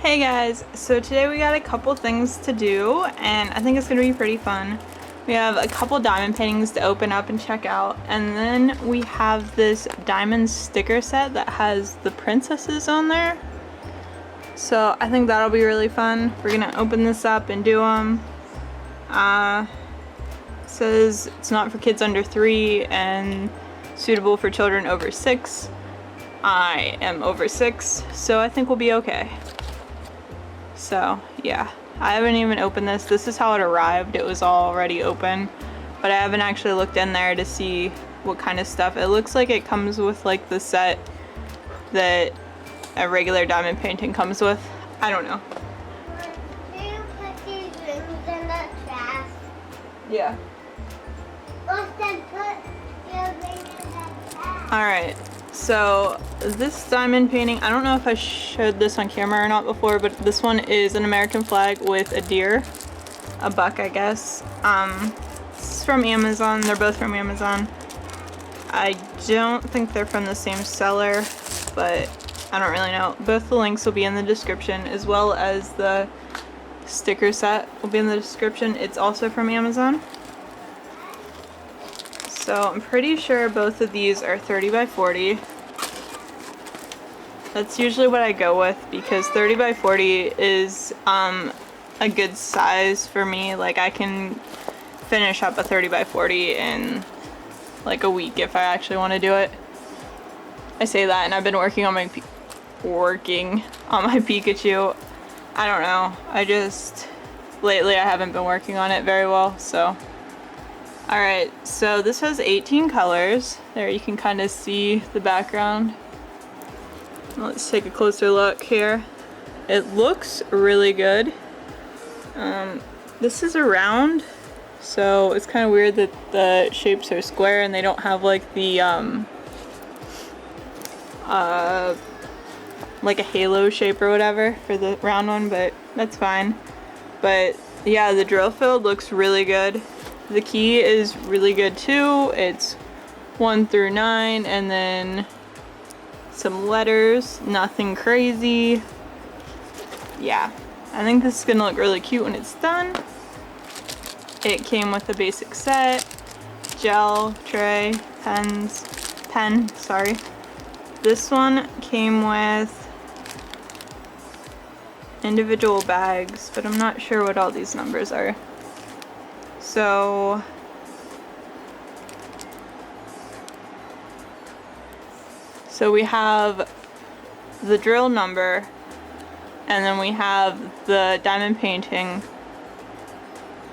Hey guys, so today we got a couple things to do and I think it's going to be pretty fun. We have a couple diamond paintings to open up and check out, and then we have this diamond sticker set that has the princesses on there. So I think that'll be really fun. We're going to open this up and do them. Says it's not for kids under 3 and suitable for children over 6. I am over 6, so I think we'll be okay. So yeah, I haven't even opened this. This is how it arrived. It was already open, but I haven't actually looked in there to see what kind of stuff. It looks like it comes with like the set that a regular diamond painting comes with. I don't know. Can you put these rings in the trash? Yeah. Or then put your ring in the trash. Alright, so this diamond painting, I don't know if I showed this on camera or not before, but this one is an American flag with a deer. A buck, I guess. This is from Amazon. They're both from Amazon. I don't think they're from the same seller, but I don't really know. Both the links will be in the description, as well as the sticker set will be in the description. It's also from Amazon. So I'm pretty sure both of these are 30 by 40. That's usually what I go with because 30 by 40 is a good size for me. Like I can finish up a 30 by 40 in like a week if I actually want to do it. I say that, and I've been working on my Pikachu. I don't know. Lately I haven't been working on it very well, so. Alright, so this has 18 colors. There you can kind of see the background. Let's take a closer look here. It looks really good. This is a round, so it's kind of weird that the shapes are square and they don't have like the like a halo shape or whatever for the round one, but that's fine. But yeah, the drill field looks really good. The key is really good too. It's 1 through 9 and then some letters, nothing crazy. Yeah, I think this is gonna look really cute when it's done. It came with a basic set, gel, tray, pen, sorry. This one came with individual bags, but I'm not sure what all these numbers are. So we have the drill number, and then we have the diamond painting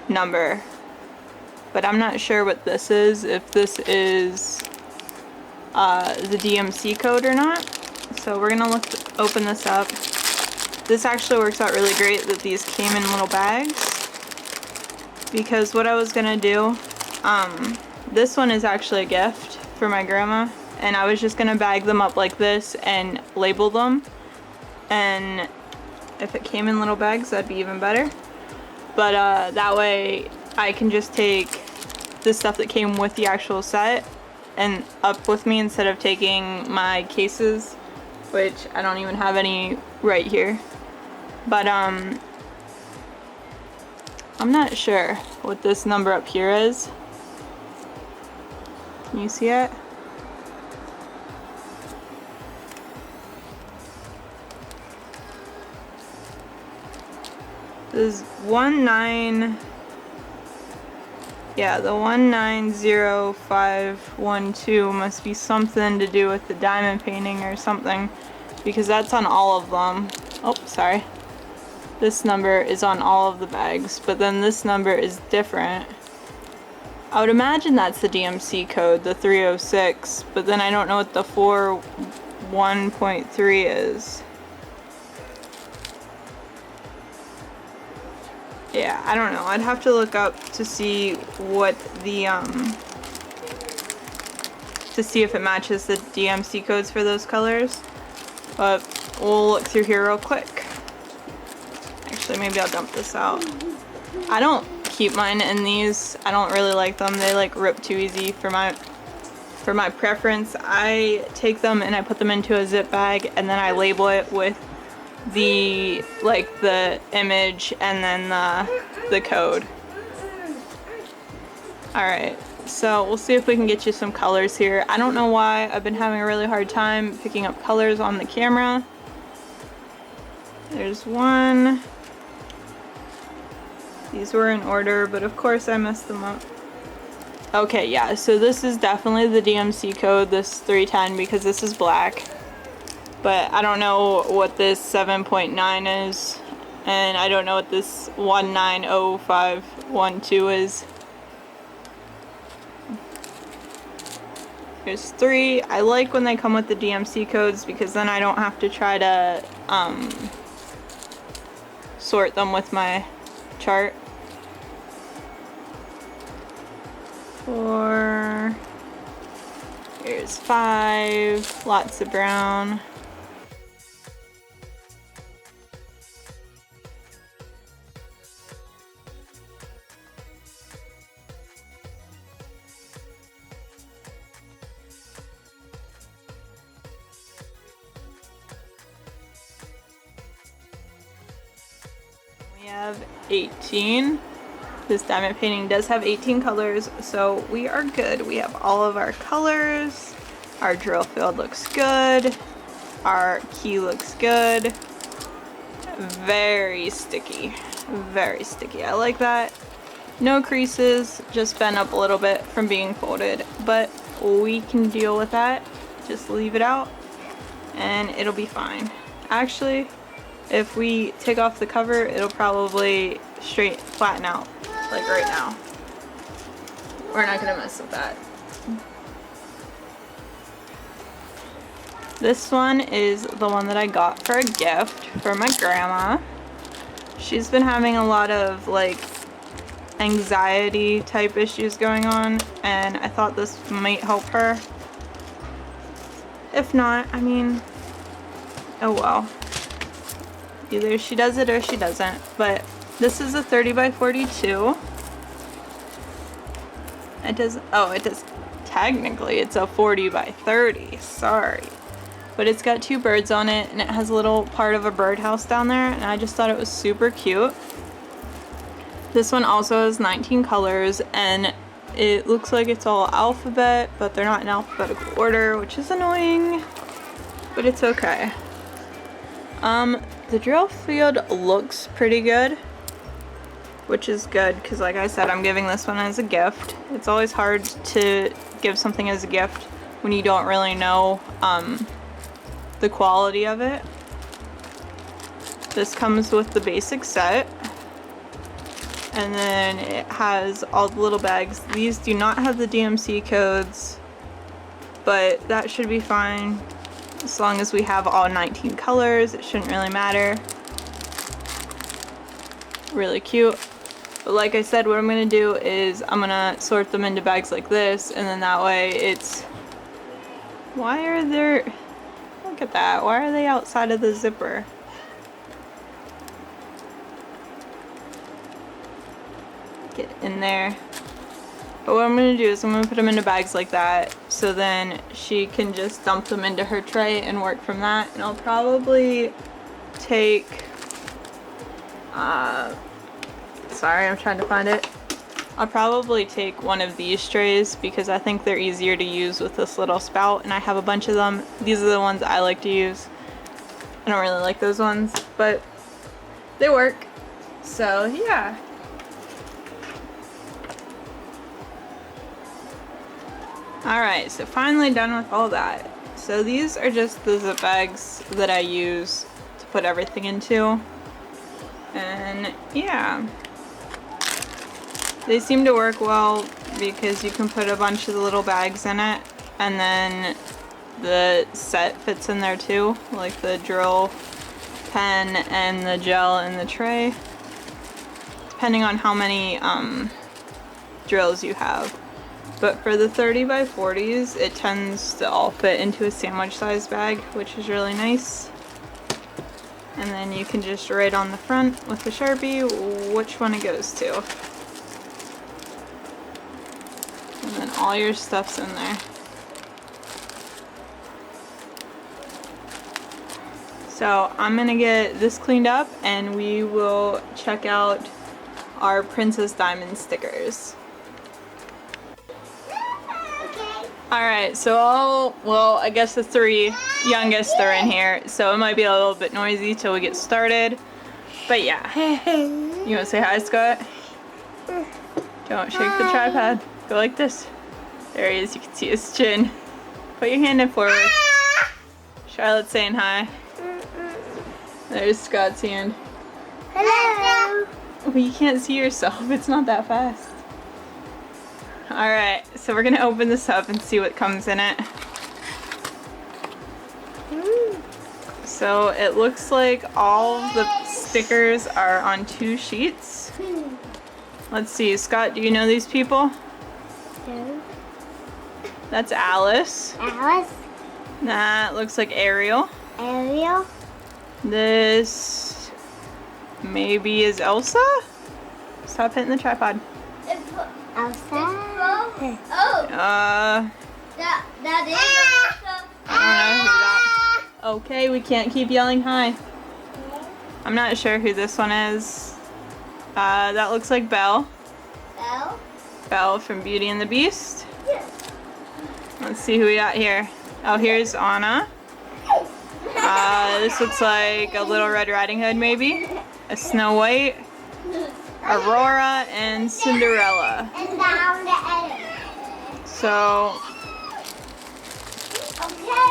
number, but I'm not sure what this is, if this is the DMC code or not. So we're gonna open this up. This actually works out really great that these came in little bags, because what I was gonna do, this one is actually a gift for my grandma, and I was just gonna bag them up like this and label them, and if it came in little bags that'd be even better. But that way I can just take the stuff that came with the actual set and up with me instead of taking my cases, which I don't even have any right here. But I'm not sure what this number up here is. Can you see it? This is 19, yeah, the 190512 must be something to do with the diamond painting or something, because that's on all of them. Oh, sorry. This number is on all of the bags, but then this number is different. I would imagine that's the DMC code, the 306, but then I don't know what the 41.3 is. Yeah, I don't know. I'd have to look up to see what the, to see if it matches the DMC codes for those colors. But we'll look through here real quick. Actually, maybe I'll dump this out. I don't keep mine in these. I don't really like them. They like rip too easy for my preference. I take them and I put them into a zip bag, and then I label it with the image and then the code. Alright, so we'll see if we can get you some colors here. I don't know why I've been having a really hard time picking up colors on the camera. There's one. These were in order, but of course I messed them up. Okay, yeah, so this is definitely the DMC code, this 310, because this is black. But I don't know what this 7.9 is, and I don't know what this 190512 is. There's 3. I like when they come with the DMC codes because then I don't have to try to sort them with my chart. 4. Here's 5. Lots of brown. We have 18. This diamond painting does have 18 colors, so we are good. We have all of our colors. Our drill field looks good. Our key looks good. Very sticky. Very sticky. I like that. No creases, just bent up a little bit from being folded, but we can deal with that. Just leave it out and it'll be fine. Actually, if we take off the cover, it'll probably straight flatten out, like right now. We're not gonna mess with that. This one is the one that I got for a gift for my grandma. She's been having a lot of like anxiety type issues going on, and I thought this might help her. If not, I mean, oh well. Either she does it or she doesn't. But this is a 30 by 42. It does, oh, it does, technically it's a 40 by 30, sorry. But it's got 2 birds on it, and it has a little part of a birdhouse down there, and I just thought it was super cute. This one also has 19 colors, and it looks like it's all alphabet, but they're not in alphabetical order, which is annoying, but it's okay. The drill field looks pretty good, which is good because, like I said, I'm giving this one as a gift. It's always hard to give something as a gift when you don't really know the quality of it. This comes with the basic set, and then it has all the little bags. These do not have the DMC codes, but that should be fine. As long as we have all 19 colors, it shouldn't really matter. Really cute. But like I said, what I'm gonna do is I'm gonna sort them into bags like this, and then that way it's... Why are there... Look at that. Why are they outside of the zipper? Get in there. But what I'm going to do is I'm going to put them into bags like that, so then she can just dump them into her tray and work from that. And I'll probably take, sorry, I'm trying to find it. I'll probably take one of these trays because I think they're easier to use with this little spout, and I have a bunch of them. These are the ones I like to use. I don't really like those ones, but they work. So yeah. Alright, so finally done with all that. So these are just the zip bags that I use to put everything into. And yeah. They seem to work well because you can put a bunch of the little bags in it, and then the set fits in there too, like the drill pen and the gel in the tray, depending on how many drills you have. But for the 30 by 40s, it tends to all fit into a sandwich size bag, which is really nice. And then you can just write on the front with the Sharpie which one it goes to. And then all your stuff's in there. So I'm gonna get this cleaned up and we will check out our Princess Diamond stickers. Okay. Alright, so well, I guess the three youngest are in here, so it might be a little bit noisy till we get started. But yeah. You wanna say hi, Scott? Don't shake the tripod. Go like this. There he is, you can see his chin. Put your hand in forward. Charlotte's saying hi. There's Scott's hand. Hello. Well, you can't see yourself, it's not that fast. Alright, so we're gonna open this up and see what comes in it. So it looks like all of the stickers are on 2 sheets. Let's see, Scott, do you know these people? No. That's Alice. Alice. That looks like Ariel. Ariel. This maybe is Elsa? Stop hitting the tripod. Elsa. Oh, that is Elsa. I don't know who that. Okay, we can't keep yelling hi. I'm not sure who this one is. That looks like Belle. Belle? Belle from Beauty and the Beast. Let's see who we got here. Oh, here's Anna. This looks like a Little Red Riding Hood, maybe. A Snow White. Aurora and Cinderella. And down the end. So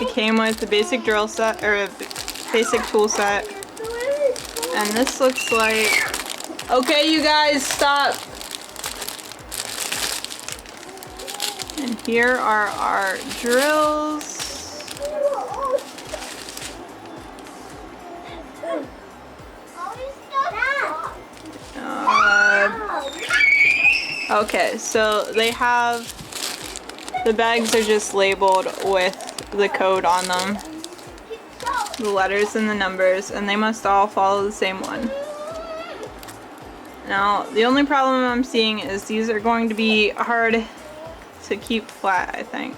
it Okay. came with the basic drill set, or a basic tool set. And this looks like, okay, you guys, stop. And here are our drills. Okay, so they have, the bags are just labeled with the code on them. The letters and the numbers, and they must all follow the same one. Now, the only problem I'm seeing is these are going to be hard to keep flat, I think.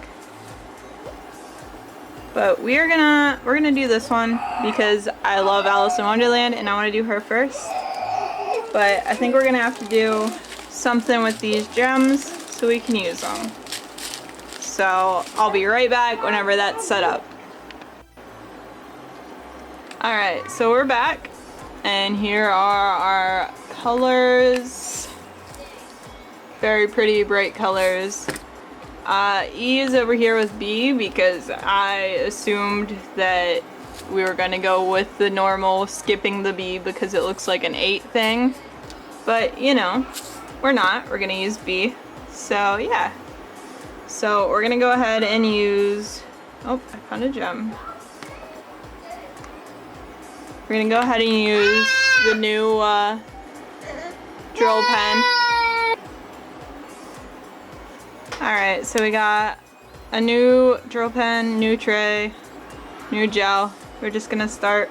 But we're gonna do this one because I love Alice in Wonderland and I want to do her first. But I think we're gonna have to do something with these gems so we can use them. So I'll be right back whenever that's set up. Alright, so we're back and here are our colors. Very pretty bright colors. E is over here with B because I assumed that we were gonna go with the normal skipping the B because it looks like an 8 thing. But you know, we're not. We're gonna use B. So yeah. So we're gonna go ahead and use, oh, I found a gem. We're gonna go ahead and use the new drill pen. Alright, so we got a new drill pen, new tray, new gel. We're just gonna start.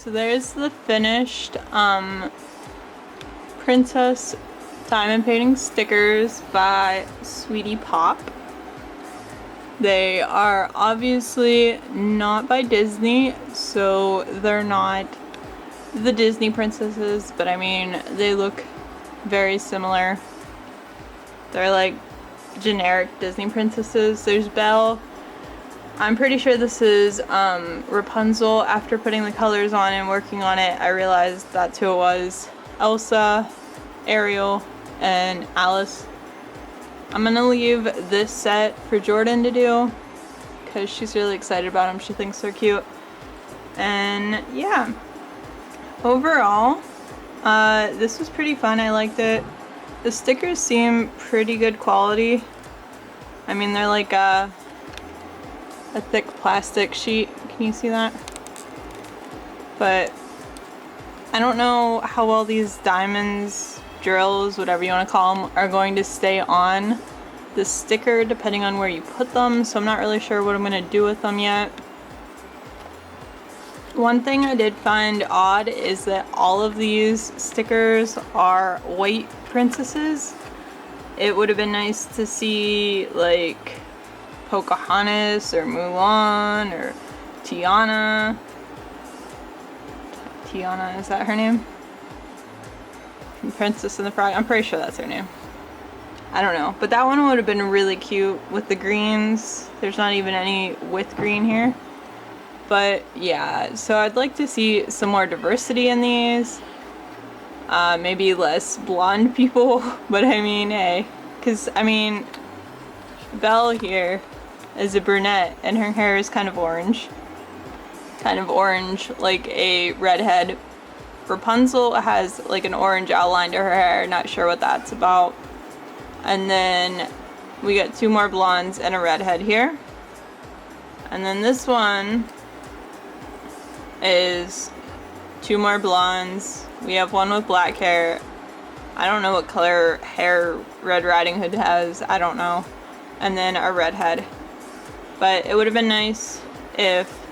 So there's the finished Princess Diamond Painting stickers by Sweetie Pop. They are obviously not by Disney, so they're not the Disney princesses, but I mean, they look very similar. They're like generic Disney princesses. There's Belle. I'm pretty sure this is Rapunzel. After putting the colors on and working on it, I realized that's who it was. Elsa, Ariel, and Alice. I'm gonna leave this set for Jordan to do because she's really excited about them. She thinks they're cute. And yeah, overall, this was pretty fun. I liked it. The stickers seem pretty good quality. I mean, they're like a thick plastic sheet. Can you see that? But I don't know how well these diamonds, drills, whatever you want to call them, are going to stay on the sticker depending on where you put them, so I'm not really sure what I'm going to do with them yet. One thing I did find odd is that all of these stickers are white princesses. It would have been nice to see like Pocahontas or Mulan or Tiana. Tiana, is that her name? Princess and the Frog. I'm pretty sure that's her name. I don't know, but that one would have been really cute with the greens. There's not even any with green here. But yeah, so I'd like to see some more diversity in these. Maybe less blonde people, but I mean, hey. Because, I mean, Belle here is a brunette and her hair is kind of orange. Kind of orange, like a redhead. Rapunzel has like an orange outline to her hair, not sure what that's about. And then we got two more blondes and a redhead here. And then this one is two more blondes. We have one with black hair. I don't know what color hair Red Riding Hood has. I don't know. And then a redhead. But it would have been nice if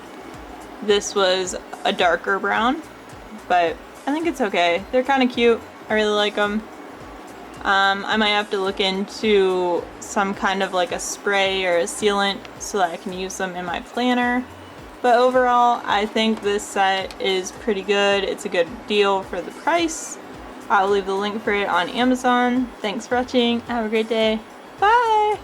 this was a darker brown. But I think it's okay. They're kind of cute. I really like them. I might have to look into some kind of like a spray or a sealant so that I can use them in my planner. But overall, I think this set is pretty good. It's a good deal for the price. I'll leave the link for it on Amazon. Thanks for watching. Have a great day. Bye!